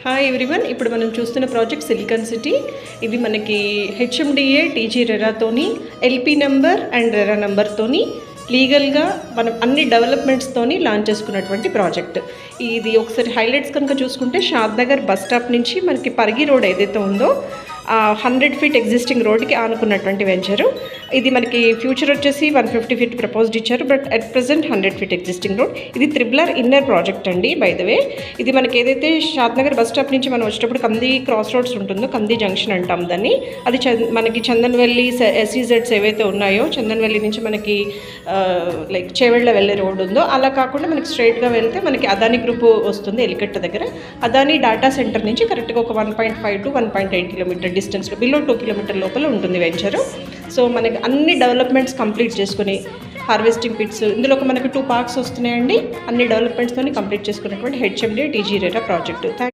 Hi everyone, ఇప్పుడు మనం చూస్తున్న ప్రాజెక్ట్ సిలికాన్ సిటీ. ఇది మనకి హెచ్ఎండిఏ టీజీ రెరాతోని ఎల్పి నెంబర్ అండ్ రెరా నెంబర్తోని లీగల్గా మనం అన్ని డెవలప్మెంట్స్తోని లాంచ్ చేసుకున్నటువంటి ప్రాజెక్ట్. ఇది ఒకసారి హైలైట్స్ కనుక చూసుకుంటే షాద్ నగర్ బస్ స్టాప్ నుంచి మనకి పరిగి రోడ్ ఏదైతే ఉందో 100 ఫీట్ ఎగ్జిస్టింగ్ రోడ్కి ఆనుకున్నటువంటి వెంచరు. ఇది మనకి ఫ్యూచర్ వచ్చేసి 150 ఫీట్ ప్రపోజ్డ్ ఇచ్చారు, but at present 100 feet existing road. ఇది త్రిబులర్ ఇన్నర్ ప్రాజెక్ట్ అండి. బై ద వే, ఇది మనకి ఏదైతే షాద్ నగర్ బస్ స్టాప్ నుంచి మనం వచ్చేటప్పుడు కంది క్రాస్ రోడ్స్ ఉంటుందో, కంది జంక్షన్ అంటాం దాన్ని. అది మనకి చందన్వెల్లి ఎస్ఈజెడ్స్ ఏవైతే ఉన్నాయో, చందన్వెల్లి నుంచి మనకి లైక్ చేవెళ్ళ వెళ్ళే రోడ్ ఉందో అలా కాకుండా మనకి స్ట్రైట్గా వెళ్తే మనకి అదానీ గ్రూప్ వస్తుంది ఎలికట్ట దగ్గర. అదానీ డేటా సెంటర్ నుంచి కరెక్ట్గా ఒక 1.5 to 1.8 కిలోమీటర్ డిస్టెన్స్లో, బిలో 2 కిలోమీటర్ లోపల ఉంటుంది వెంచరు. సో మనకి అన్ని డెవలప్మెంట్స్ కంప్లీట్ చేసుకుని హార్వెస్టింగ్ పిట్స్, ఇందులో మనకు 2 పార్క్స్ వస్తున్నాయండి. అన్ని డెవలప్మెంట్స్తోని కంప్లీట్ చేసుకున్నటువంటి హెచ్ఎండిఏ టీజీ రెరా ప్రాజెక్టు.